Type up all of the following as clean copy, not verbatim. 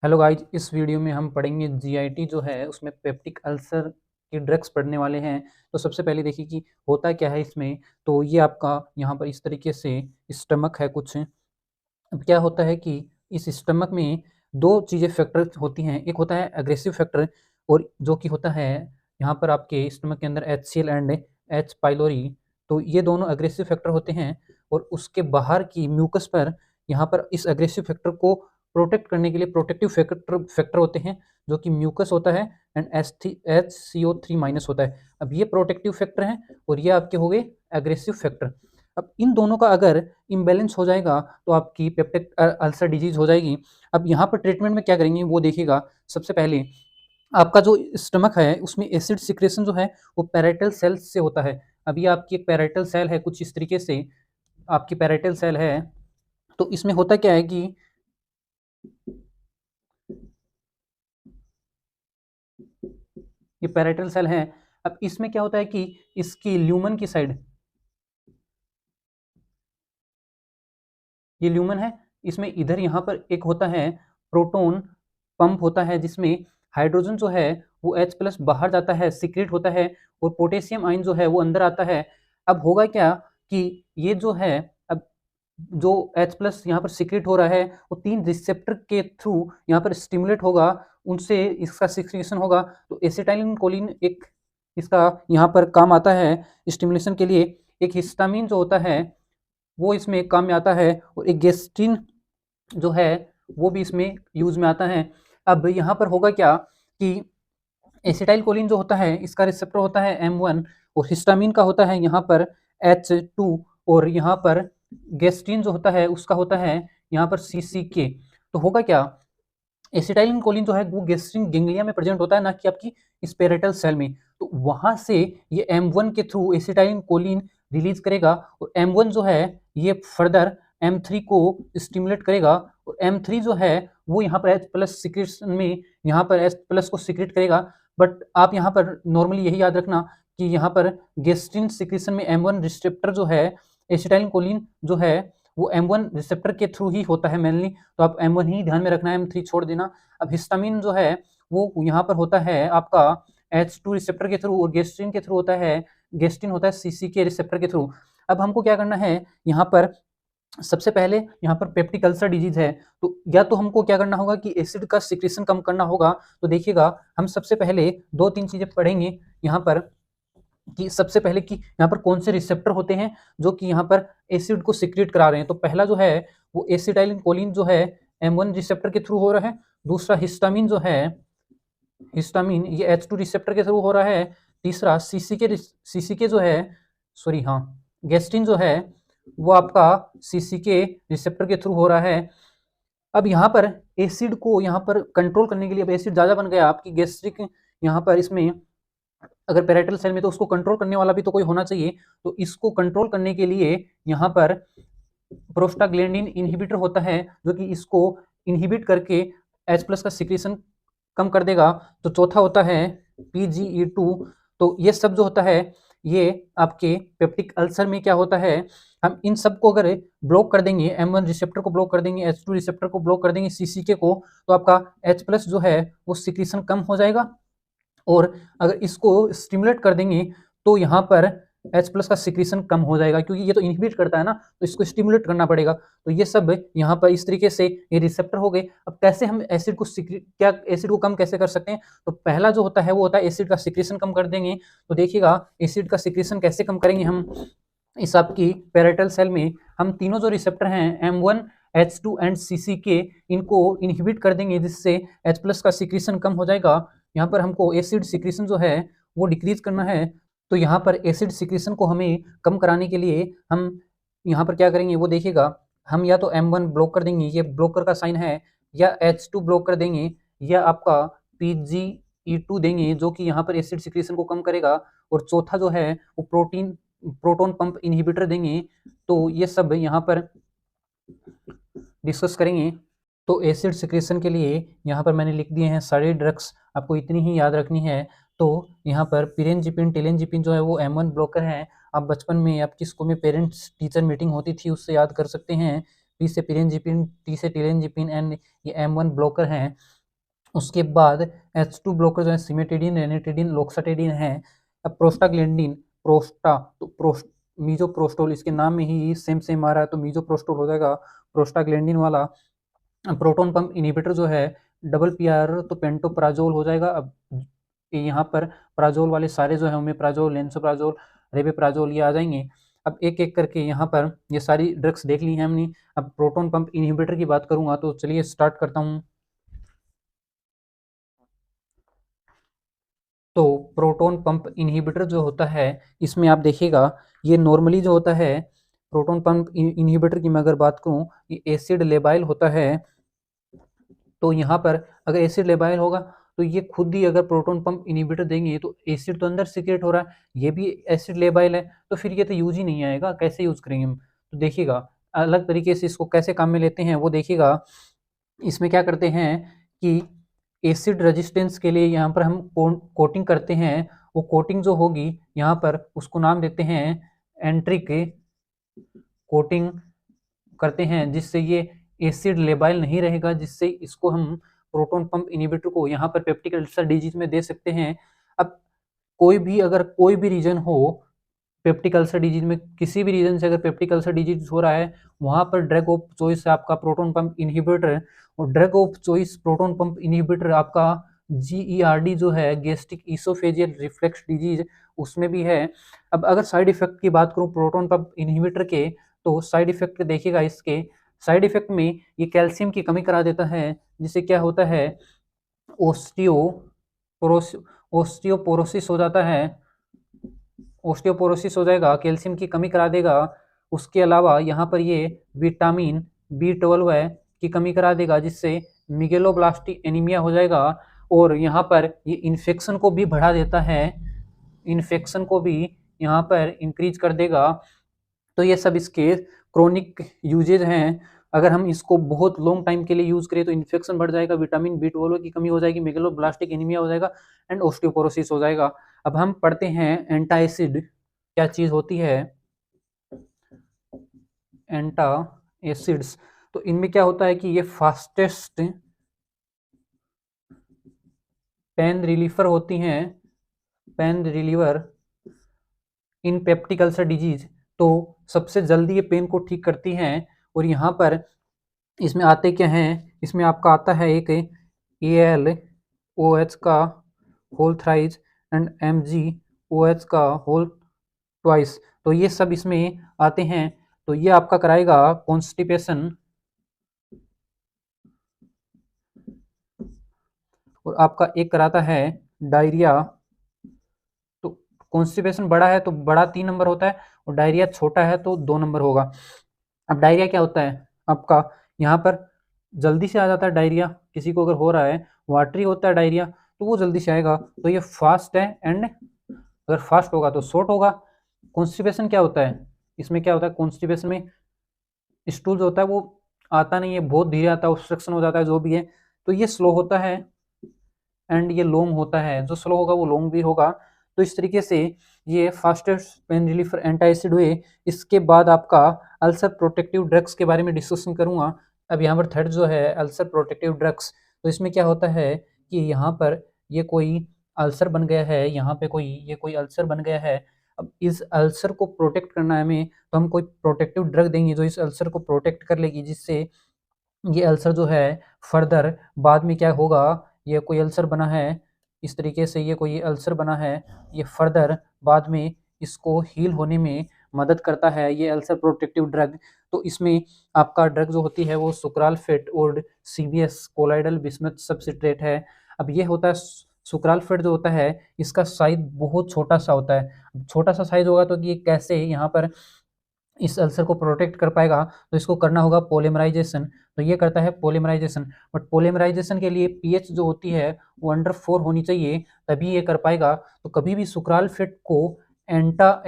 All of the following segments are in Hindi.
हेलो गाइज, इस वीडियो में हम पढ़ेंगे जीआईटी जो है उसमें पेप्टिक अल्सर के ड्रग्स पढ़ने वाले हैं। तो सबसे पहले देखिए कि होता क्या है इसमें। तो ये आपका यहाँ पर इस तरीके से स्टमक है कुछ। अब क्या होता है कि इस स्टमक में दो चीज़ें फैक्टर होती हैं। एक होता है एग्रेसिव फैक्टर और जो कि होता है यहाँ पर आपके स्टमक के अंदर HCl एंड H पाइलोरी। तो ये दोनों एग्रेसिव फैक्टर होते हैं और उसके बाहर की म्यूकस पर यहाँ पर इस एग्रेसिव फैक्टर को प्रोटेक्ट करने के लिए प्रोटेक्टिव फैक्टर होते हैं जो कि म्यूकस होता है एंड HCO3 माइनस होता है। अब ये प्रोटेक्टिव फैक्टर हैं और ये आपके हो गए एग्रेसिव फैक्टर। अब इन दोनों का अगर इम्बैलेंस हो जाएगा तो आपकी पेप्टिक अल्सर डिजीज हो जाएगी। अब यहाँ पर ट्रीटमेंट में क्या करेंगे वो देखिएगा। सबसे पहले आपका जो स्टमक है उसमें एसिड सिक्रेशन जो है वो पैराइटल सेल से होता है। अब ये आपकी एक पैराइटल सेल है कुछ इस तरीके से आपकी पैराइटल सेल है। तो इसमें होता क्या है कि ये पैराइटल सेल है। अब इसमें क्या होता है कि इसकी ल्यूमन की साइड, ये ल्यूमन है, इसमें इधर यहाँ पर एक होता है प्रोटॉन पंप होता है जिसमें हाइड्रोजन जो है वो H+ बाहर जाता है, सीक्रेट होता है और पोटेशियम आयन जो है वो अंदर आता है। अब होगा क्या कि ये जो है, अब जो H+ यहाँ पर सीक्रेट हो रहा है वो 3 रिसेप्टर के थ्रू यहाँ पर स्टिमुलेट होगा, उनसे इसका सिक्रेशन होगा। तो एसिटाइलिन कोलिन एक इसका यहाँ पर काम आता है स्टिमुलेशन के लिए। एक हिस्टामिन जो होता है वो इसमें काम में आता है और एक गेस्टिन जो है वो भी इसमें यूज में आता है। अब यहाँ पर होगा क्या कि एसिटाइल कोलिन जो होता है इसका रिसेप्टर होता है M1 और हिस्टामिन का होता है यहाँ पर H2 और यहाँ पर गेस्टिन जो होता है उसका होता है यहाँ पर CCK। तो होगा क्या, एसिटाइलिन कोलिन जो है वो गेस्ट्रिन गेंगलिया में प्रेजेंट होता है ना कि आपकी स्पेरेटल सेल में। तो वहां से ये M1 के थ्रू एसिटाइलिन कोलिन रिलीज करेगा और M1 जो है ये फर्दर M3 को स्टिमुलेट करेगा और M3 जो है वो यहाँ पर H+ सिक्रेशन में यहाँ पर H+ को सिक्रेट करेगा। बट आप यहाँ पर नॉर्मली यही याद रखना कि यहाँ पर गेस्ट्रिन सिक्रेशन में M1 रिसेप्टर जो है एसिटाइलिन कोलिन जो है वो M1 रिसेप्टर के थ्रू ही होता है मेनली। तो आप M1 ही ध्यान में रखना है, M3 छोड़ देना। अब हिस्टामिन जो है वो यहाँ पर होता है आपका H2 रिसेप्टर के थ्रू और गेस्ट्रिन के थ्रू होता है, गेस्टिन होता है CCK रिसेप्टर के थ्रू। अब हमको क्या करना है यहाँ पर, सबसे पहले यहाँ पर पेप्टिक अल्सर डिजीज है तो या तो हमको क्या करना होगा कि एसिड का सिक्रेशन कम करना होगा। तो देखिएगा हम सबसे पहले 2-3 चीजें पढ़ेंगे यहाँ पर कि सबसे पहले कि यहाँ पर कौन से रिसेप्टर होते हैं जो कि यहाँ पर एसिड को सिक्रेट करा रहे हैं। तो पहला जो है वो एसिटाइलिन कोलिन जो है M1 रिसेप्टर के थ्रू हो रहा है। दूसरा हिस्टामिन जो है, हिस्टामिन ये H2 रिसेप्टर के थ्रू हो रहा है। तीसरा CCK जो है, सॉरी हाँ, गेस्टिन जो है वो आपका CCK रिसेप्टर के थ्रू हो रहा है। अब यहाँ पर एसिड को यहाँ पर कंट्रोल करने के लिए, अब एसिड ज़्यादा बन गया आपकी गैस्ट्रिक यहाँ पर इसमें, अगर पैराइटल सेल में तो उसको कंट्रोल करने वाला भी तो कोई होना चाहिए। तो इसको कंट्रोल करने के लिए यहाँ पर प्रोस्टाग्लैंडिन इनहिबिटर होता है जो कि इसको इनहिबिट करके H+ का सिक्रेशन कम कर देगा। तो चौथा होता है PGE2। तो ये सब जो होता है ये आपके पेप्टिक अल्सर में क्या होता है, हम इन सब को अगर ब्लॉक कर देंगे, M1 रिसेप्टर को ब्लॉक कर देंगे, H2 रिसेप्टर को ब्लॉक कर देंगे, CCK को, तो आपका H+ जो है वो सिक्रेशन कम हो जाएगा। और अगर इसको स्टिमुलेट कर देंगे तो यहाँ पर H+ का सिक्रेशन कम हो जाएगा क्योंकि ये तो इनहिबिट करता है ना, तो इसको स्टिमुलेट करना पड़ेगा। तो ये सब यहाँ पर इस तरीके से ये रिसेप्टर हो गए। अब कैसे हम एसिड को क्या एसिड को कम कैसे कर सकते हैं, तो पहला जो होता है वो होता है एसिड का सिक्रेशन कम कर देंगे। तो देखिएगा एसिड का सिक्रेशन कैसे कम करेंगे हम, इस आपकी पैराइटल सेल में हम तीनों जो रिसेप्टर हैं M1, H2 एंड CCK इनको इनहिबिट कर देंगे जिससे H+ का सिक्रेशन कम हो जाएगा। यहाँ पर हमको एसिड सिक्रेशन जो है वो डिक्रीज करना है। तो यहाँ पर एसिड सिक्रेशन को हमें कम कराने के लिए हम यहाँ पर क्या करेंगे वो देखिएगा। हम या तो M1 ब्लॉक कर देंगे, ये ब्लॉकर का साइन है, या H2 ब्लॉक कर देंगे, या आपका PGE2 देंगे जो कि यहाँ पर एसिड सिक्रेशन को कम करेगा। और चौथा जो है वो प्रोटॉन पंप इनहिबिटर देंगे। तो ये सब यहाँ पर डिस्कस करेंगे। तो एसिड सिक्रेशन के लिए यहाँ पर मैंने लिख दिए हैं सारे ड्रग्स, आपको इतनी ही याद रखनी है। तो यहाँ पर पिरेंजिपिन टेलेंजिपिन जो है वो M1 ब्लॉकर है। आप बचपन में आपकी स्कूल में पेरेंट्स टीचर मीटिंग होती थी उससे याद कर सकते हैं। पी से पिरेनजीपिन, टी से टिलेनजीपिन एंड ये M1 ब्लॉकर हैं। उसके बाद H2 ब्लॉकर जो है सिमेटिडिन, रेनिटिडिन, लोक्साटिडिन है। अब प्रोस्टाग्लैंडिन, मीजोप्रोस्टोल, इसके नाम में ही सेम आ रहा है तो मीजोप्रोस्टोल हो जाएगा प्रोस्टाग्लैंडिन वाला। प्रोटोन पंप इनिबिटर जो है डबल पीआर तो पेंटोप्राजोल हो जाएगा। अब यहाँ पर प्राजोल वाले सारे जो है ओमेप्राजोल, लेंसोप्राजोल, रेबेप्राजोल ये आ जाएंगे। अब एक एक करके यहाँ पर ये सारी ड्रग्स देख ली हैं हमने। अब प्रोटोन पंप इनिबिटर की बात करूंगा तो चलिए स्टार्ट करता हूँ। तो प्रोटोन पंप इनहिबिटर जो होता है इसमें आप देखिएगा ये नॉर्मली जो होता है प्रोटोन पंप इनहिबिटर की मैं अगर बात करूं ये एसिड लेबाइल होता है। तो यहाँ पर अगर एसिड लेबाइल होगा तो ये खुद ही अगर प्रोटोन पंप इनहिबिटर देंगे तो एसिड तो अंदर सीक्रेट हो रहा है, ये भी एसिड लेबाइल है, तो फिर ये तो यूज ही नहीं आएगा, कैसे यूज करेंगे हम। तो देखिएगा अलग तरीके से इसको कैसे काम में लेते हैं वो देखिएगा। इसमें क्या करते हैं कि एसिड रेजिस्टेंस के लिए यहाँ पर हम कोटिंग करते हैं। वो कोटिंग जो होगी यहाँ पर उसको नाम देते हैं एंट्रिक कोटिंग करते हैं, जिससे ये एसिड लेबाइल नहीं रहेगा, जिससे इसको हम प्रोटोन पंप इनिबिटर को यहाँ पर पेप्टिक अल्सर डिजीज में दे सकते हैं। अब अगर कोई भी रीजन हो पेप्टिक अल्सर डिजीज में, किसी भी रीजन से अगर पेप्टिक अल्सर डिजीज हो रहा है वहाँ पर ड्रग ऑफ चॉइस है आपका प्रोटोन पंप इनहिबिटर। और drug of choice proton pump inhibitor आपका GERD जो है गैस्ट्रिक ईसोफेजियल रिफ्लक्स डिजीज उसमें भी है। अब अगर साइड इफेक्ट की बात करूँ प्रोटोन पंप इनहिबिटर के तो साइड इफेक्ट देखिएगा। इसके साइड इफेक्ट में ये कैल्शियम की कमी करा देता है, जिससे क्या होता है ओस्टियोपोरोसिस हो जाता है, ओस्टियोपोरोसिस हो जाएगा, कैल्शियम की कमी करा देगा। उसके अलावा यहाँ पर ये विटामिन B12 है की कमी करा देगा, जिससे मिगेलोब्लास्टिक एनीमिया हो जाएगा। और यहाँ पर ये इन्फेक्शन को भी बढ़ा देता है, इन्फेक्शन को भी यहाँ पर इंक्रीज कर देगा। तो ये सब इसके क्रोनिक यूजेज हैं। अगर हम इसको बहुत लॉन्ग टाइम के लिए यूज करें तो इन्फेक्शन बढ़ जाएगा, विटामिन B12 की कमी हो जाएगी, मेगलोब्लास्टिक एनीमिया हो जाएगा एंड ऑस्टियोपोरोसिस हो जाएगा। अब हम पढ़ते हैं एंटासिड क्या चीज होती है। एंटा एसिड्स, तो इनमें क्या होता है कि ये फास्टेस्ट पेन रिलीफर होती हैं, पेन रिलीवर इन पेप्टिक अल्सर डिजीज। तो सबसे जल्दी ये पेन को ठीक करती हैं। और यहाँ पर इसमें आते क्या हैं, इसमें आपका आता है एक ALOH का होल थ्राइस एंड MgOH का होल ट्वाइस, तो ये सब इसमें आते हैं। तो ये आपका कराएगा कॉन्स्टिपेशन और आपका एक कराता है डायरिया। तो कॉन्स्टिपेशन बड़ा है तो बड़ा 3 नंबर होता है और डायरिया छोटा है तो 2 नंबर होगा। अब डायरिया क्या होता है आपका, यहाँ पर जल्दी से आ जाता है डायरिया, किसी को अगर हो रहा है वाटरी होता है डायरिया तो वो जल्दी से आएगा। तो ये फास्ट है एंड अगर फास्ट होगा तो शॉर्ट होगा। कॉन्स्टिपेशन क्या होता है, इसमें क्या होता है कॉन्स्टिपेशन में स्टूल जो होता है वो आता नहीं है, बहुत धीरे आता है, ऑब्स्ट्रक्शन हो जाता है जो भी है, तो ये स्लो होता है एंड ये लॉन्ग होता है, जो स्लो होगा वो लॉन्ग भी होगा। तो इस तरीके से ये फास्टेस्ट पेन रिलीफर एंटासिड हुए। इसके बाद आपका अल्सर प्रोटेक्टिव ड्रग्स के बारे में डिस्कशन करूंगा। अब यहाँ पर थर्ड जो है अल्सर प्रोटेक्टिव ड्रग्स, तो इसमें क्या होता है कि यहाँ पर ये कोई अल्सर बन गया है, यहाँ पे ये कोई अल्सर बन गया है। अब इस अल्सर को प्रोटेक्ट करना है हमें, तो हम कोई प्रोटेक्टिव ड्रग देंगे जो इस अल्सर को प्रोटेक्ट कर लेगी, जिससे ये अल्सर जो है फर्दर बाद में क्या होगा, ये कोई अल्सर बना है इस तरीके से, ये कोई अल्सर बना है, ये फर्दर बाद में इसको हील होने में मदद करता है ये अल्सर प्रोटेक्टिव ड्रग। तो इसमें आपका ड्रग जो होती है वो सुक्रालफेट और CBS कोलाइडल बिस्मथ सब्सट्रेट है। अब ये होता है सुक्रालफेट जो होता है इसका साइज बहुत छोटा सा होता है। छोटा सा साइज होगा तो ये कैसे यहाँ पर इस अल्सर को प्रोटेक्ट कर पाएगा, तो इसको करना होगा पॉलीमराइजेशन। तो ये करता है पॉलीमराइजेशन, बट पॉलीमराइजेशन के लिए pH जो होती है वो अंडर 4 होनी चाहिए, तभी ये कर पाएगा। तो कभी भी सुक्रालफेट को एंटा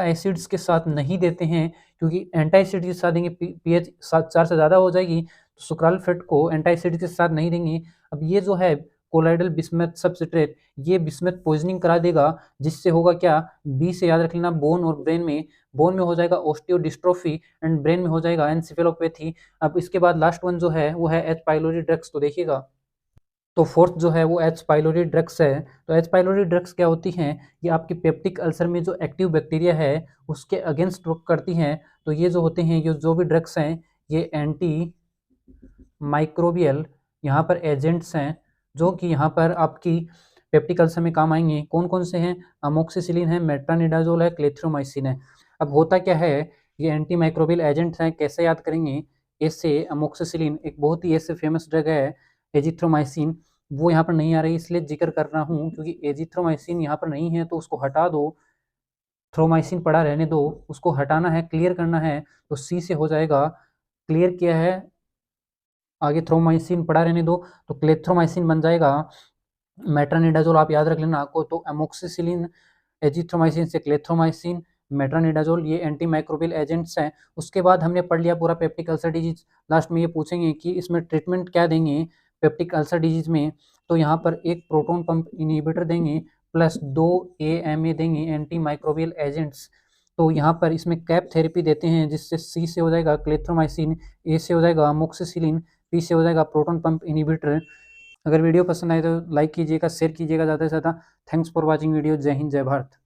एसिड्स के साथ नहीं देते हैं, क्योंकि एंटा एसिड के साथ देंगे pH 4 से ज़्यादा हो जाएगी, तो सुक्रालफेट को एंटा एसिड के साथ नहीं देंगे। अब ये जो है कोलाइडल बिस्मथ सबस्ट्रेट, ये बिस्मथ पॉइजनिंग करा देगा, जिससे होगा क्या, बी से याद रख लेना बोन और ब्रेन में, बोन में हो जाएगा ऑस्टियोडिस्ट्रोफी एंड ब्रेन में हो जाएगा एनसेफेलोपैथी। अब इसके बाद लास्ट वन जो है वो है एच पाइलोरी ड्रग्स। तो देखिएगा, तो फोर्थ जो है वो एच पाइलोरी ड्रग्स है। तो एच पाइलोरी ड्रग्स क्या होती हैं, ये आपकी पेप्टिक अल्सर में जो एक्टिव बैक्टीरिया है उसके अगेंस्ट वर्क करती हैं। तो ये जो होते हैं, ये जो भी ड्रग्स हैं, ये एंटी माइक्रोबियल यहाँ पर एजेंट्स हैं, जो कि यहाँ पर आपकी पेप्टिक अल्सर में काम आएंगे। कौन कौन से हैं, अमोक्सिसिलिन है, मेट्रानिडाजोल है, क्लेथ्रोमाइसिन है। अब होता क्या है, ये एंटी माइक्रोबियल एजेंट्स हैं, कैसे याद करेंगे, इससे अमोक्सिसिलिन एक बहुत ही ऐसे फेमस ड्रग है, एजिथ्रोमाइसिन वो यहाँ पर नहीं आ रही इसलिए जिक्र कर रहा हूँ, क्योंकि एजिथ्रोमाइसिन यहाँ पर नहीं है तो उसको हटा दो, थ्रोमाइसिन पड़ा रहने दो, उसको हटाना है, क्लियर करना है, तो सी से हो जाएगा। क्लियर किया है, आगे थ्रोमाइसिन पड़ा रहने दो, तो क्लेथ्रोमाइसिन बन जाएगा। मेट्रानिडाजोल आप याद रख लेना आपको, तो एमोक्सिसिलिन, एजिथ्रोमाइसिन से क्लेथ्रोमाइसिन, मेट्रानिडाजोल, ये एंटी माइक्रोबियल एजेंट्स हैं। उसके बाद हमने पढ़ लिया पूरा पेप्टिक अल्सर डिजीज। लास्ट में ये पूछेंगे कि इसमें ट्रीटमेंट क्या देंगे पेप्टिक अल्सर डिजीज में, तो यहाँ पर एक प्रोटोन पंप इनहिबिटर देंगे प्लस 2 AMA देंगे, एंटी माइक्रोबियल एजेंट्स। तो यहाँ पर इसमें कैप थेरेपी देते हैं, जिससे सी से हो जाएगा क्लेथ्रोमाइसिन, ए से हो जाएगा अमोक्सिसिलिन, पी से हो जाएगा प्रोटोन पंप इनहिबिटर। अगर वीडियो पसंद आए तो लाइक कीजिएगा, शेयर कीजिएगा ज़्यादा से ज़्यादा। Thanks for watching video. जय हिंद, जय भारत।